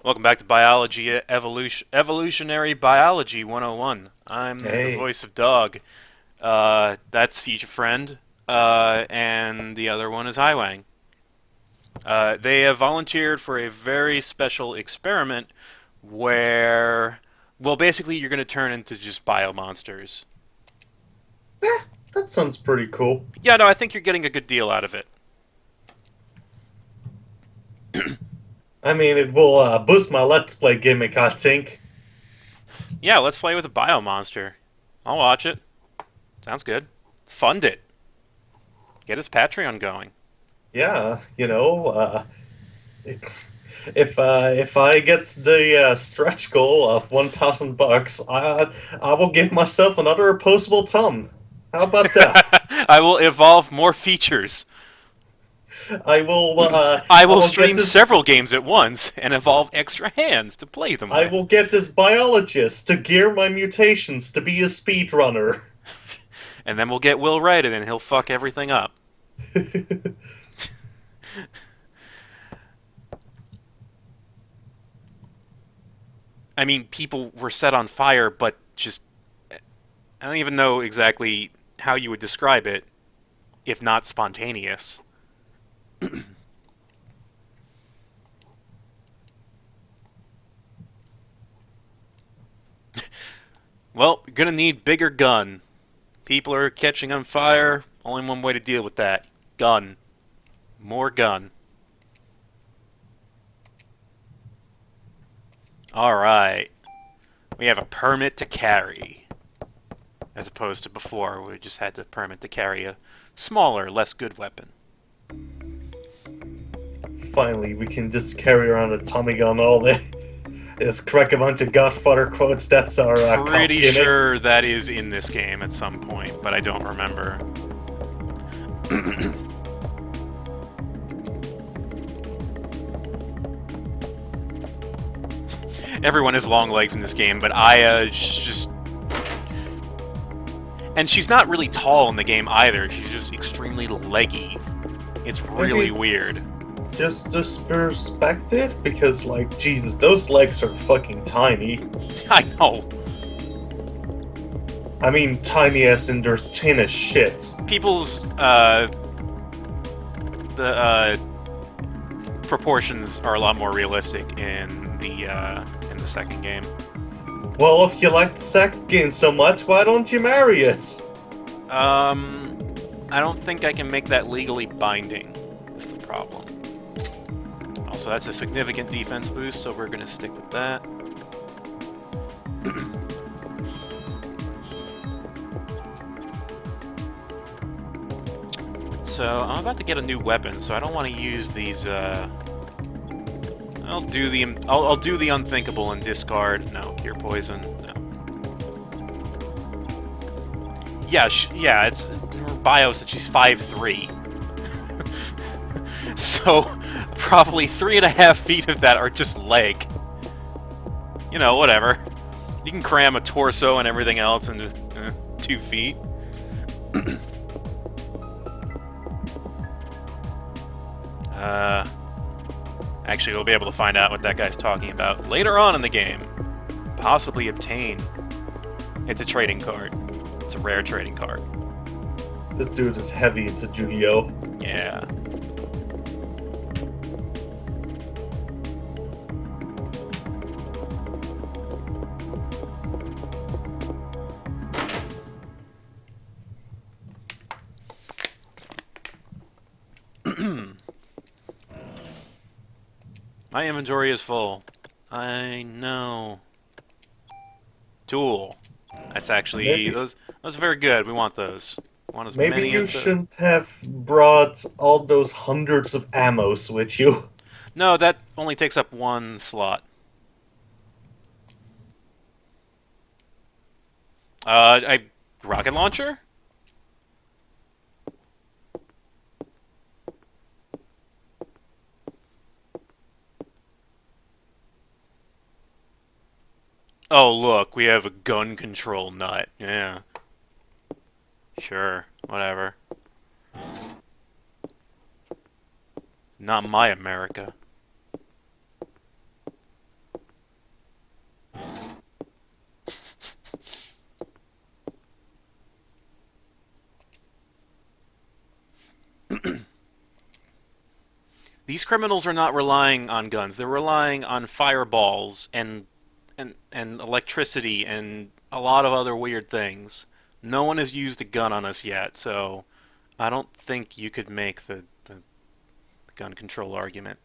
Welcome back to Biology Evolutionary Biology 101. I'm the Hey, voice of Dog. That's Future Friend, and the other one is Highwang. They have volunteered for a very special experiment where, well, basically you're going to turn into just bio monsters. that sounds pretty cool. Yeah, no, I think you're getting a good deal out of it. I mean, it will boost my Let's Play gimmick, I think. Yeah, let's play with a bio monster. I'll watch it. Sounds good. Fund it. Get his Patreon going. Yeah, if I get the stretch goal of $1,000, I will give myself another opposable thumb. How about that? I will evolve more features. I will I I will will get stream this several games at once and evolve extra hands to play them I with. will get this biologist to gear my mutations to be a speedrunner. And then we'll get Will Wright and then he'll fuck everything up. I mean, people were set on fire, but just. I don't even know exactly how you would describe it, if not spontaneous. Well, you're gonna need bigger gun. People are catching on fire. Only one way to deal with that: gun. More gun. Alright. We have a permit to carry. As opposed to before, where we just had the permit to carry a smaller, less good weapon. Finally, we can just carry around a Tommy gun all day. Just crack a bunch of Godfather quotes. That's our comp Pretty gimmick. sure that is in this game at some point, but I don't remember. Everyone has long legs in this game, but Aya just. And she's not really tall in the game either. She's just extremely leggy. It's Maybe really weird. it's just this perspective, because, like, Jesus, those legs are fucking tiny. I know. I mean, tiny as in they're thin as shit. People's the proportions are a lot more realistic in the second game. Well, if you like the second game so much, why don't you marry it? Um, I don't think I can make that legally binding. Is the problem. Also, that's a significant defense boost, so we're gonna stick with that. So I'm about to get a new weapon, so I don't want to use these. I'll do the unthinkable and discard. No, cure poison. No. Yeah, yeah. It's her bio said she's 5'3". So probably 3.5 feet of that are just leg. You know, whatever. You can cram a torso and everything else into 2 feet. uh, Actually, we'll be able to find out what that guy's talking about later on in the game. Possibly obtain. It's a trading card. It's a rare trading card. This dude is heavy into Yu-Gi-Oh! Yeah. My inventory is full. I know. Tool. That's actually Maybe, those are very good. We want those. We want as maybe many you of the. shouldn't have brought all those hundreds of ammos with you. No, that only takes up one slot. I rocket launcher. Oh look, we have a gun control nut. Yeah, sure, whatever. Not my America. These criminals are not relying on guns. They're relying on fireballs and electricity and a lot of other weird things. No one has used a gun on us yet, so I don't think you could make the gun control argument.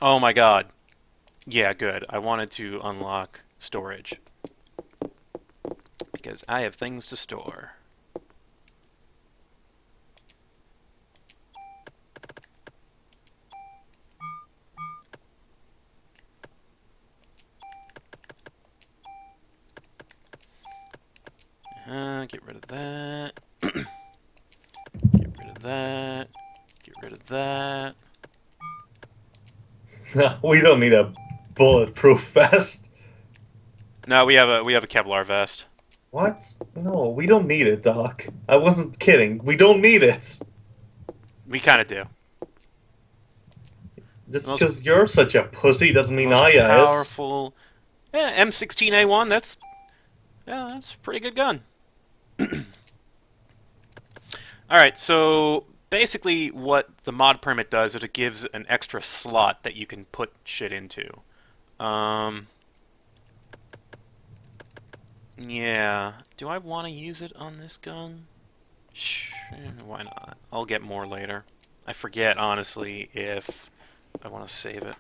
Oh my god. Yeah, good. I wanted to unlock storage because I have things to store. Get rid of that. Get rid of that. Get rid of that. We don't need a bulletproof vest. No, we have a Kevlar vest. What? No, we don't need it, Doc. I wasn't kidding. We don't need it. We kind of do. The Just most because you're such a pussy doesn't the mean most I is. powerful. Yeah, M16A1. That's a pretty good gun. All right, so basically, what the mod permit does is it gives an extra slot that you can put shit into. Um, yeah. Do I want to use it on this gun? Why not? I'll get more later. I forget, honestly, if I want to save it.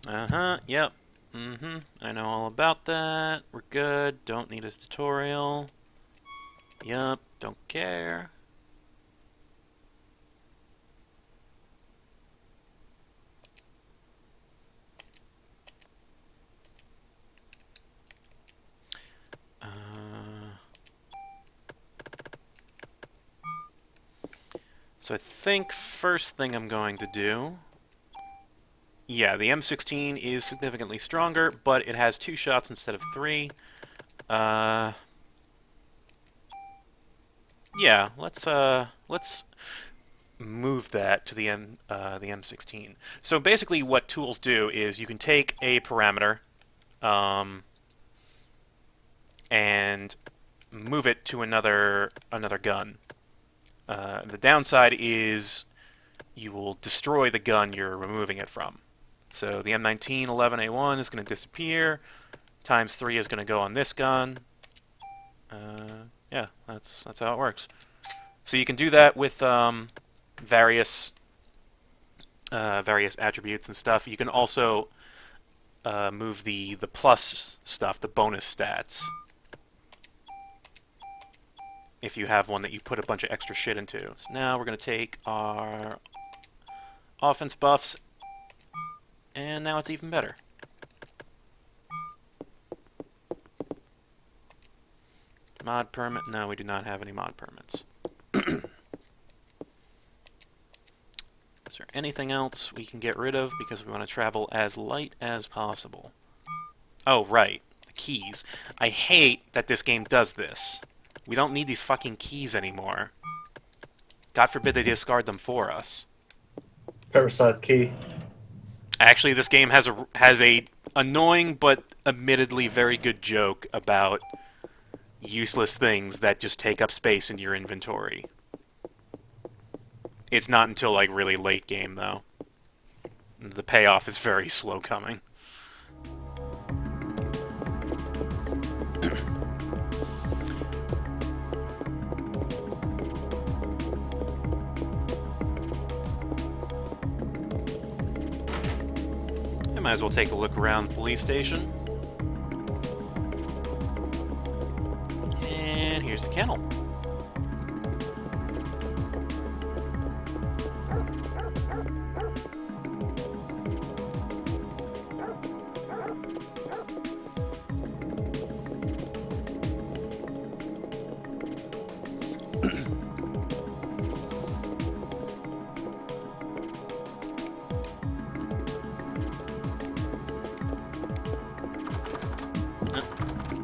Uh-huh, yep. Mm-hmm, I know all about that. We're good. Don't need a tutorial. Yup, don't care. So I think first thing I'm going to do... Yeah, the M16 is significantly stronger, but it has 2 shots instead of 3. Yeah, let's move that to the M16. So basically, what tools do is you can take a parameter, and move it to another gun. The downside is you will destroy the gun you're removing it from. So the M19 11A1 is going to disappear. Times 3 is going to go on this gun. Yeah, that's how it works. So you can do that with various various attributes and stuff. You can also move the plus stuff, the bonus stats, if you have one that you put a bunch of extra shit into. So now we're going to take our offense buffs, and now it's even better. Mod permit? No, we do not have any mod permits. Is there anything else we can get rid of because we want to travel as light as possible? Oh, right. The keys. I hate that this game does this. We don't need these fucking keys anymore. God forbid they discard them for us. Parasite key. Actually, this game has a annoying but admittedly very good joke about useless things that just take up space in your inventory. It's not until like really late game though. The payoff is very slow coming. I might as well take a look around the police station. And here's the kennel.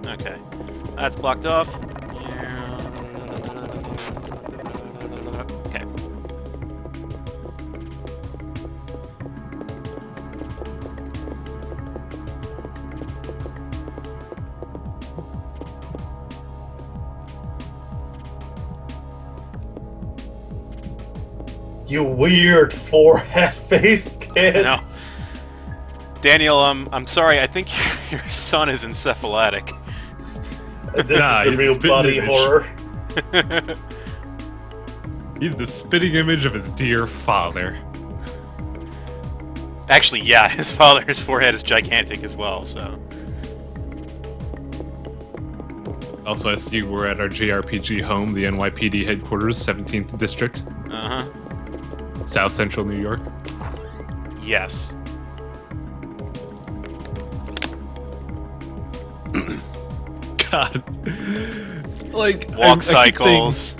Okay, that's blocked off. Okay. You weird forehead-faced I kid. know. Daniel, I'm sorry. I think your son is encephalitic. This is Nah, the he's a real spitting body image. horror. He's the spitting image of his dear father. Actually, yeah, his father's forehead is gigantic as well. So, Also, I see we're at our JRPG home, the NYPD headquarters, 17th District, uh huh. South Central New York. Yes. God. Like, Walk cycles.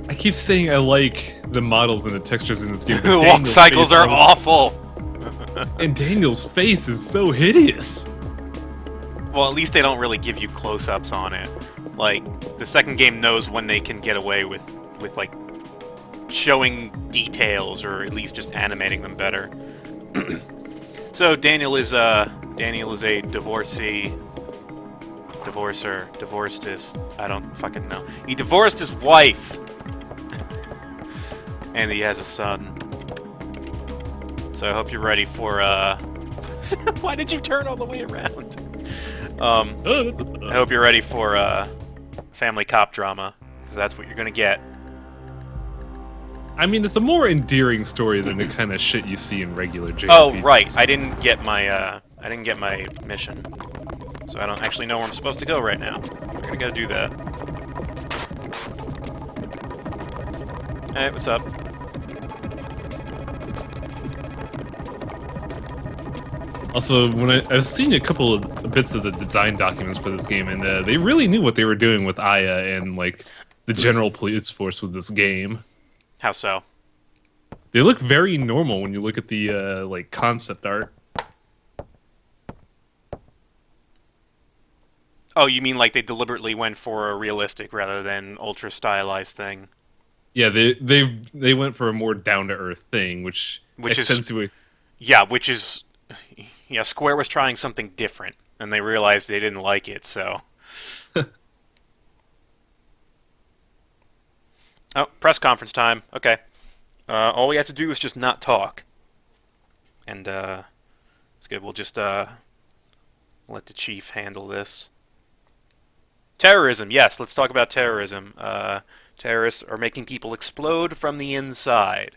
I keep saying I like the models and the textures in this game, but Walk Daniel's cycles face are always- awful. And Daniel's face is so hideous. Well, at least they don't really give you close-ups on it. Like, the second game knows when they can get away with like showing details or at least just animating them better. So Daniel is a divorcee, divorced his, I don't fucking know. He divorced his wife, and he has a son. So I hope you're ready for Why did you turn all the way around? I hope you're ready for family cop drama, because that's what you're gonna get. I mean, it's a more endearing story than the kind of shit you see in regular JRPGs. Oh right, I didn't get my mission, so I don't actually know where I'm supposed to go right now. We're gonna go do that. Hey, what's up? Also, when I was seeing a couple of bits of the design documents for this game, and they really knew what they were doing with Aya and like the general police force with this game. How so? They look very normal when you look at the like concept art. Oh, you mean like they deliberately went for a realistic rather than ultra stylized thing? Yeah, they went for a more down to earth thing, which Which is- extensively. Yeah, which is, yeah, Square was trying something different, and they realized they didn't like it, so. Oh, press conference time. Okay. All we have to do is just not talk. And, it's good. We'll just, let the chief handle this. Terrorism. Yes, let's talk about terrorism. Terrorists are making people explode from the inside.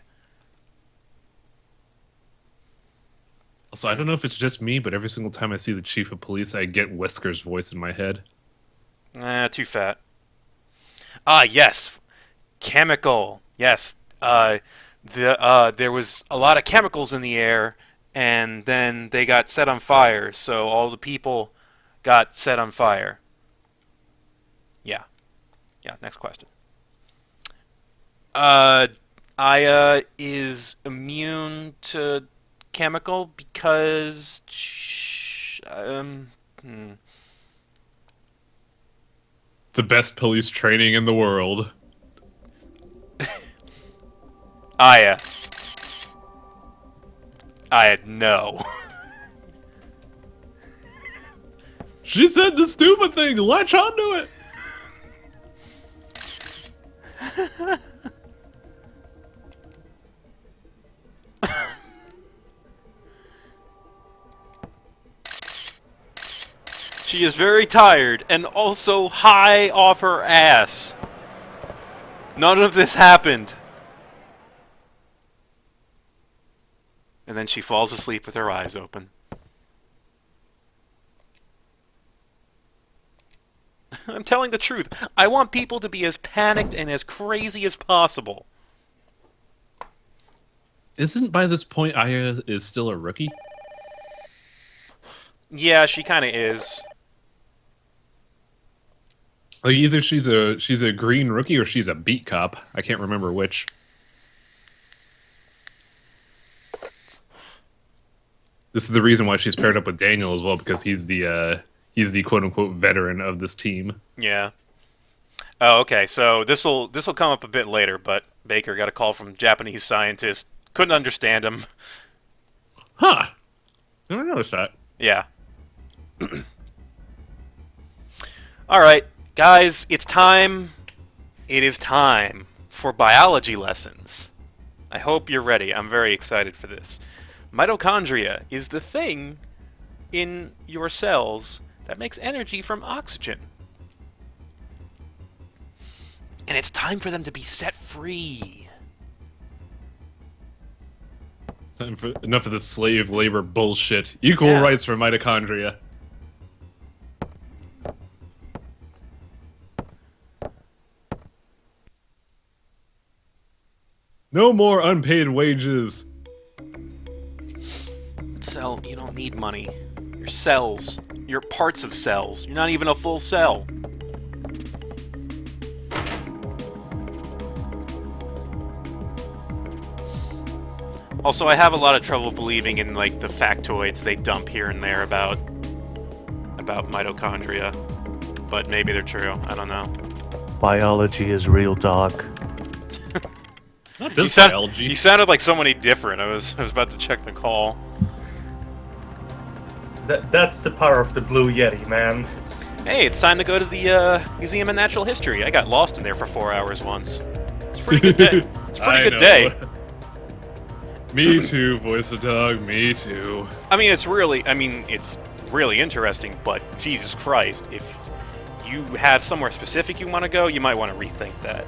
Also, I don't know if it's just me, but every single time I see the chief of police, I get Wesker's voice in my head. Too fat. Ah, yes. Chemical. Yes. There was a lot of chemicals in the air, and then they got set on fire, so all the people got set on fire. Yeah. Yeah, next question. Aya is immune to chemical because... The best police training in the world. Aya. Aya, no. She said the stupid thing. Latch onto it. She is very tired and also high off her ass. None of this happened. And then she falls asleep with her eyes open. I'm telling the truth. I want people to be as panicked and as crazy as possible. Isn't by this point Aya is still a rookie? Yeah, she kind of is. Like either she's a green rookie or she's a beat cop. I can't remember which. This is the reason why she's paired up with Daniel as well, because he's the quote unquote veteran of this team. Yeah. Oh, okay. So this will come up a bit later, but Baker got a call from Japanese scientist. Couldn't understand him. Huh. Never noticed that. Yeah. All right, guys, it's time. It is time for biology lessons. I hope you're ready. I'm very excited for this. Mitochondria is the thing in your cells that makes energy from oxygen. And it's time for them to be set free. Enough of this slave labor bullshit. Equal Yeah. rights for mitochondria. No more unpaid wages. Cell, you don't need money. Your cells. You're parts of cells. You're not even a full cell. Also, I have a lot of trouble believing in like the factoids they dump here and there about mitochondria, but maybe they're true. I don't know. Biology is real, Doc. Not this You biology. sounded like somebody different. I was about to check the call. That's the power of the Blue Yeti, man. Hey, it's time to go to the Museum of Natural History. I got lost in there for 4 hours once. It's a pretty good day. It's a pretty good day. Me too, voice of dog. Me too. It's really interesting, but Jesus Christ, if you have somewhere specific you want to go, you might want to rethink that.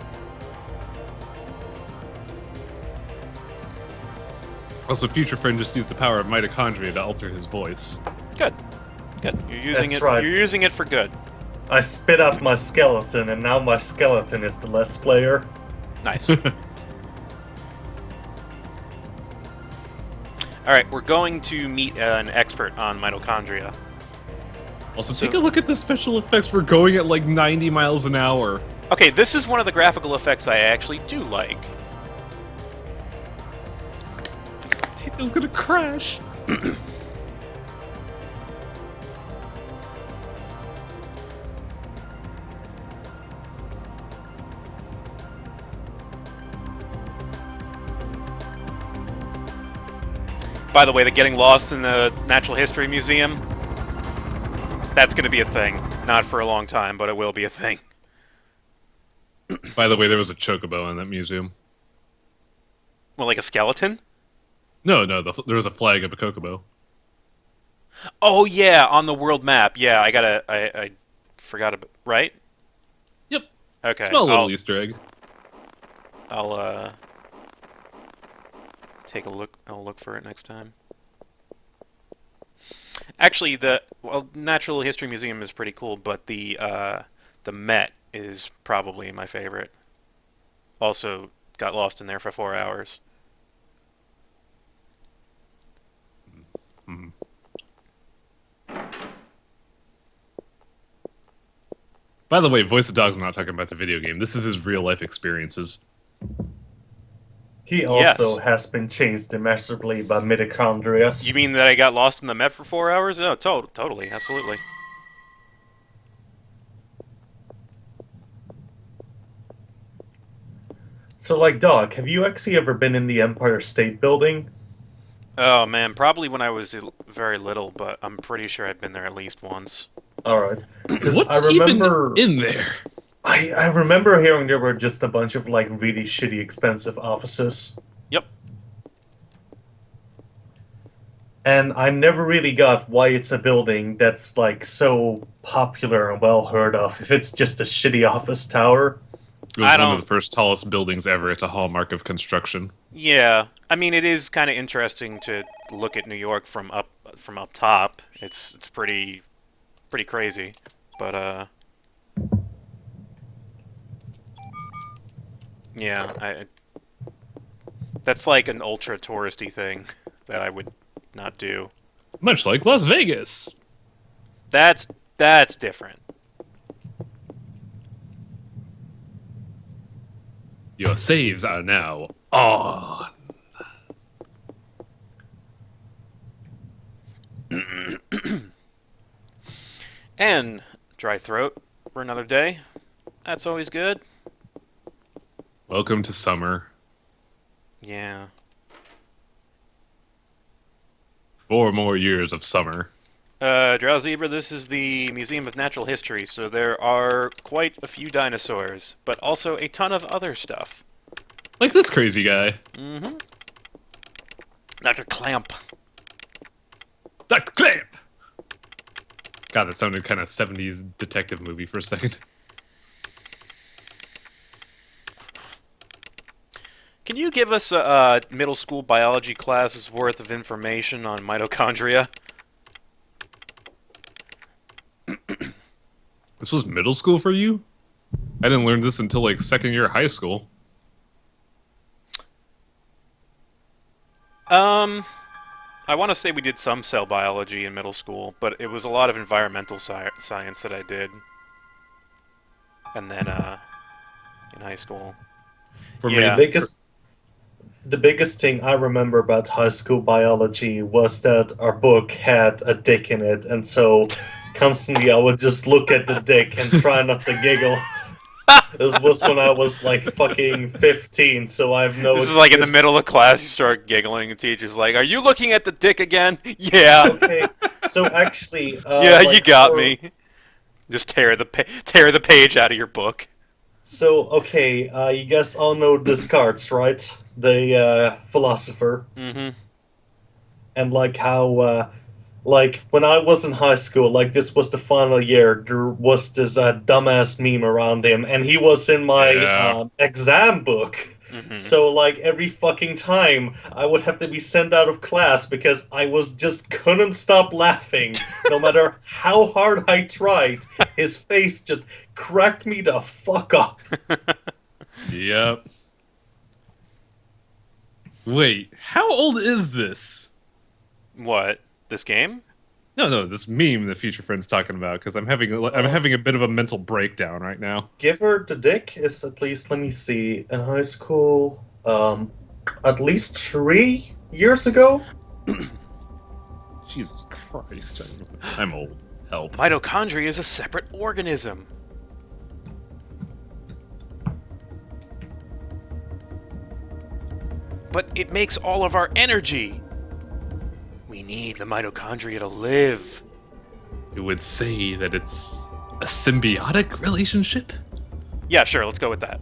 Also, future friend just used the power of mitochondria to alter his voice. Good. Good. You're using That's it. right. You're using it for good. I spit out my skeleton, and now my skeleton is the Let's Player. Nice. All right, we're going to meet an expert on mitochondria. Also, take a look at the special effects. We're going at like 90 miles an hour. Okay, this is one of the graphical effects I actually do like. It was gonna crash. By the way, the getting lost in the Natural History Museum, that's going to be a thing. Not for a long time, but it will be a thing. By the way, there was a chocobo in that museum. Well, like a skeleton? No, there was a flag of a chocobo. Oh, yeah, on the world map. Yeah, I forgot about... Right? Yep. Okay. Small little Easter egg. I'll take a look. I'll look for it next time. Actually, the Natural History Museum is pretty cool, but the Met is probably my favorite. Also, got lost in there for 4 hours. Mm-hmm. By the way, Voice of Dog's not talking about the video game. This is his real life experiences. He also has been changed immeasurably by mitochondria. You mean that I got lost in the Met for 4 hours? Oh, totally, absolutely. So, like, Doc, have you actually ever been in the Empire State Building? Oh man, probably when I was very little, but I'm pretty sure I've been there at least once. Alright. What's I remember, even in there? I remember hearing there were just a bunch of, like, really shitty, expensive offices. Yep. And I never really got why it's a building that's, like, so popular and well heard of, if it's just a shitty office tower. It was one of the first tallest buildings ever. It's a hallmark of construction. Yeah, it is kind of interesting to look at New York from up top. It's pretty crazy, but yeah, that's like an ultra touristy thing that I would not do. Much like Las Vegas. That's different. Your saves are now on. And dry throat for another day. That's always good. Welcome to summer. Yeah. 4 more years of summer. Drow Zebra, this is the Museum of Natural History, so there are quite a few dinosaurs, but also a ton of other stuff. Like this crazy guy. Mm-hmm. Dr. Clamp. Dr. Clamp! God, that sounded kind of 70s detective movie for a second. Can you give us a middle school biology class's worth of information on mitochondria? This was middle school for you? I didn't learn this until like second year of high school. I want to say we did some cell biology in middle school, but it was a lot of environmental science that I did. And then, in high school. For The Yeah. me, biggest thing I remember about high school biology was that our book had a dick in it, and so constantly I would just look at the dick and try not to giggle. This was when I was like fucking 15, so I have no This is like in the excuse. middle of class, you start giggling, and the teacher's like, "Are you looking at the dick again?" Yeah. Okay, so actually, Yeah, you like got for, me. Just tear the page out of your book. so okay, you guys all know Descartes, right? The philosopher, Mm-hmm. and like how like when I was in high school, like this was the final year, there was this dumbass meme around him, and he was in my yeah. exam book. Mm-hmm. So like every fucking time I would have to be sent out of class because I was just couldn't stop laughing. No matter how hard I tried, his face just cracked me the fuck up. Yep. Wait, how old is this? What? This game? No, this meme the future friend's talking about because I'm having a bit of a mental breakdown right now. Give her the dick is at least, let me see, in high school, at least 3 years ago. Jesus Christ, I'm old. Help. Mitochondria is a separate organism. But it makes all of our energy. We need the mitochondria to live. It would say that it's a symbiotic relationship. Yeah, sure, let's go with that.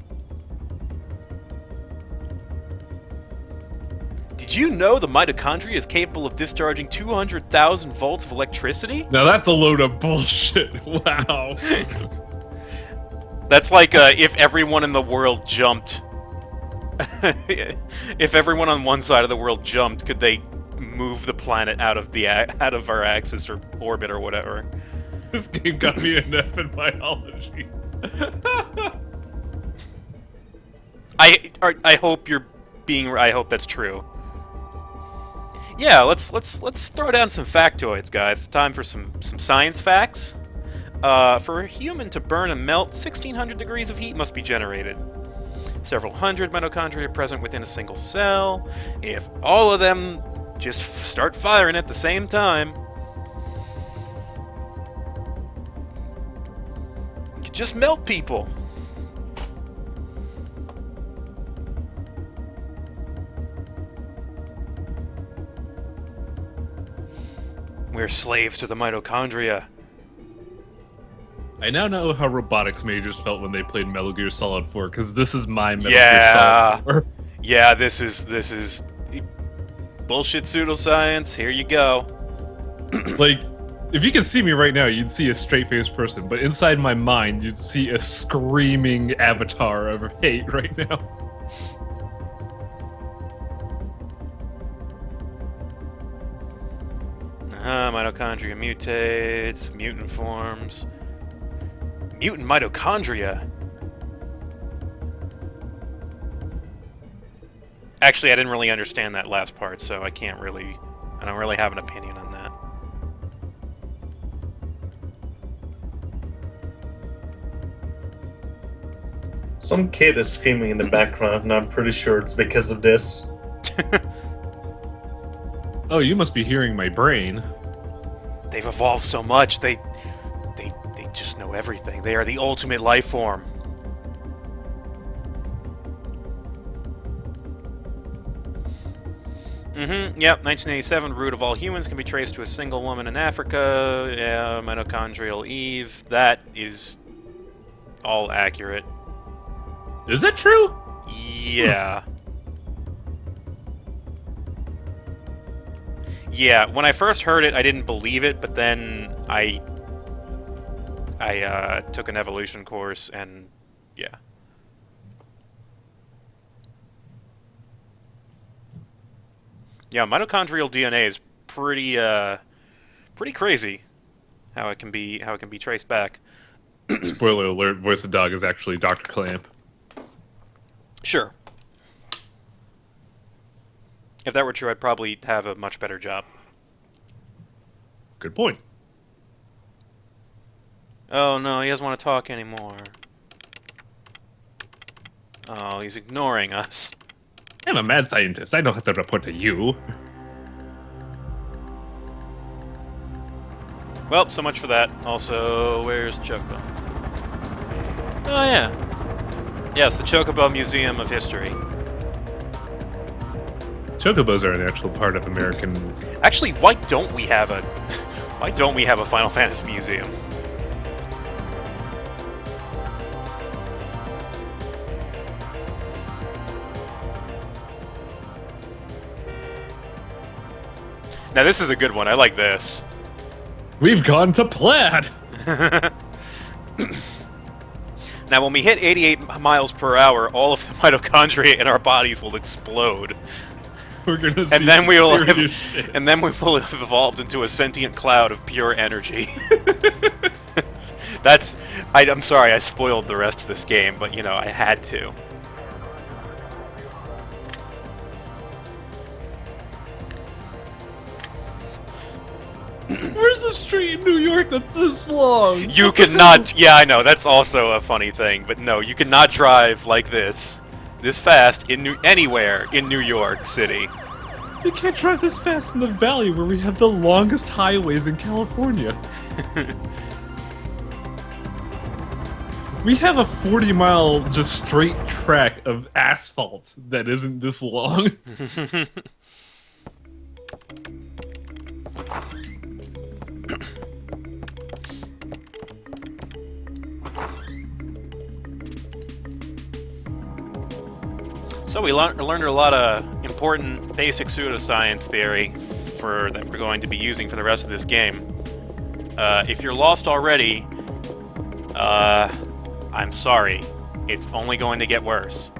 Did you know the mitochondria is capable of discharging 200,000 volts of electricity? Now that's a load of bullshit. Wow. That's like if everyone in the world jumped. If everyone on one side of the world jumped, could they move the planet out of our axis or orbit or whatever? This game got me an F in biology. I hope you're being. I hope that's true. Yeah, let's throw down some factoids, guys. Time for some science facts. For a human to burn and melt, 1600 degrees of heat must be generated. Several hundred mitochondria are present within a single cell. If all of them just start firing at the same time, you could just melt people. We're slaves to the mitochondria. I now know how robotics majors felt when they played Metal Gear Solid 4, because this is my Metal Gear Yeah. Solid 4. Yeah, this is bullshit pseudoscience. Here you go. Like, if you could see me right now, you'd see a straight-faced person, but inside my mind, you'd see a screaming avatar of hate right now. Mitochondria mutates, mutant forms. Mutant mitochondria? Actually, I didn't really understand that last part, so I don't really have an opinion on that. Some kid is screaming in the background, and I'm pretty sure it's because of this. Oh, you must be hearing my brain. They've evolved so much, they just know everything. They are the ultimate life form. Yep, 1987, root of all humans can be traced to a single woman in Africa. Yeah, mitochondrial Eve. That is all accurate. Is that true? Yeah. Yeah, when I first heard it, I didn't believe it, but then I took an evolution course, and yeah. Yeah, mitochondrial DNA is pretty crazy how it can be traced back. Spoiler alert: voice of dog is actually Dr. Clamp. Sure. If that were true, I'd probably have a much better job. Good point. Oh no, he doesn't want to talk anymore. Oh, he's ignoring us. I'm a mad scientist. I don't have to report to you. Well, so much for that. Also, where's Chocobo? Oh yeah. Yes, the Chocobo Museum of History. Chocobos are an actual part of American. Actually, why don't we have a why don't we have a Final Fantasy museum? Now this is a good one. I like this. We've gone to Plaid. Now, when we hit 88 miles per hour, all of the mitochondria in our bodies will explode, We're gonna see and then some we will serious shit. and then we will have evolved into a sentient cloud of pure energy. That's. I'm sorry, I spoiled the rest of this game, but you know I had to. Where's the street in New York that's this long? You cannot. Yeah, I know. That's also a funny thing, but no, you cannot drive like this fast anywhere in New York City. You can't drive this fast in the valley where we have the longest highways in California. We have a 40-mile just straight track of asphalt that isn't this long. So we learned a lot of important basic pseudoscience theory that we're going to be using for the rest of this game. If you're lost already, I'm sorry. It's only going to get worse.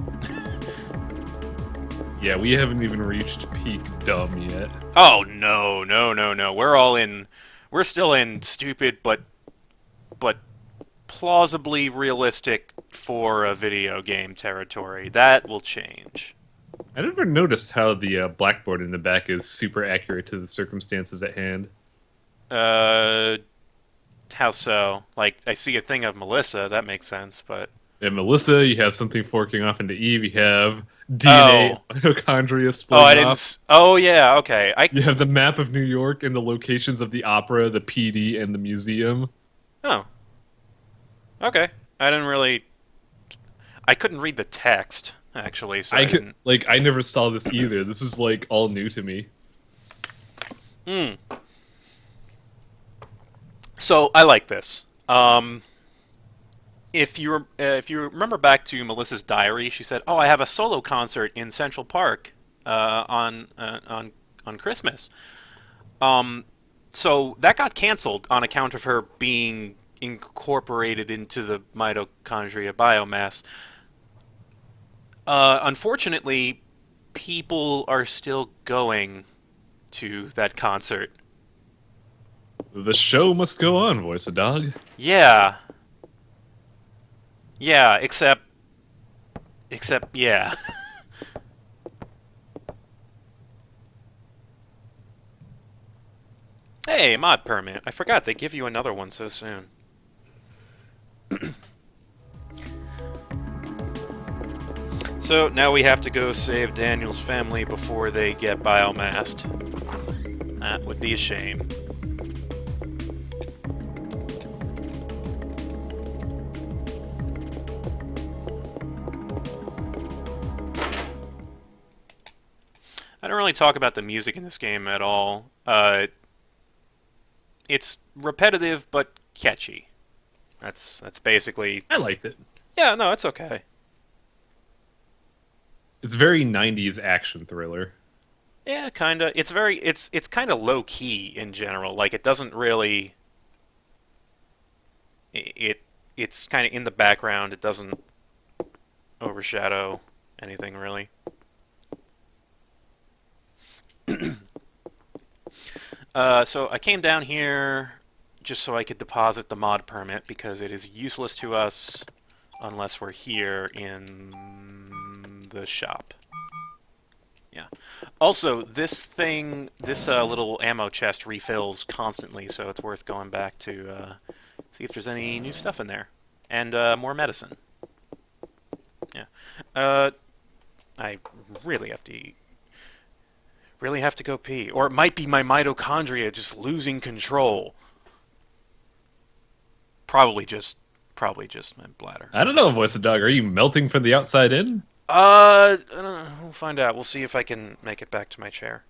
Yeah, we haven't even reached peak dumb yet. Oh no, no, no, no. We're still in stupid but plausibly realistic for a video game territory. That will change. I never noticed how the blackboard in the back is super accurate to the circumstances at hand. How so? Like, I see a thing of Melissa, that makes sense, but... And Melissa, you have something forking off into Eve. You have DNA, mitochondria Oh, splitting I didn't... off. Oh, yeah, okay. You have the map of New York and the locations of the opera, the PD, and the museum. Oh. Okay. I didn't really... I couldn't read the text, actually, so I didn't... I never saw this either. This is, like, all new to me. Hmm. So, I like this. If you remember back to Melissa's diary, she said, "Oh, I have a solo concert in Central Park on Christmas." So that got canceled on account of her being incorporated into the mitochondria biomass. Unfortunately, people are still going to that concert. The show must go on, voice of dog. Yeah. Yeah, except, yeah. Hey, mod permit. I forgot they give you another one so soon. So, now we have to go save Daniel's family before they get biomassed. That would be a shame. I don't really talk about the music in this game at all. It's repetitive but catchy. That's basically... I liked it. Yeah, no, it's okay. It's very 90s action thriller. Yeah, kind of. It's kind of low key in general. Like it doesn't really it it's kind of in the background. It doesn't overshadow anything really. So I came down here just so I could deposit the mod permit because it is useless to us unless we're here in the shop. Yeah. Also, this little ammo chest refills constantly, so it's worth going back to see if there's any new stuff in there. And more medicine. Yeah. Uh, I really have to eat. Really have to go pee. Or it might be my mitochondria just losing control. Probably just, probably just my bladder. I don't know, voice of dog. Are you melting from the outside in? We'll find out. We'll see if I can make it back to my chair.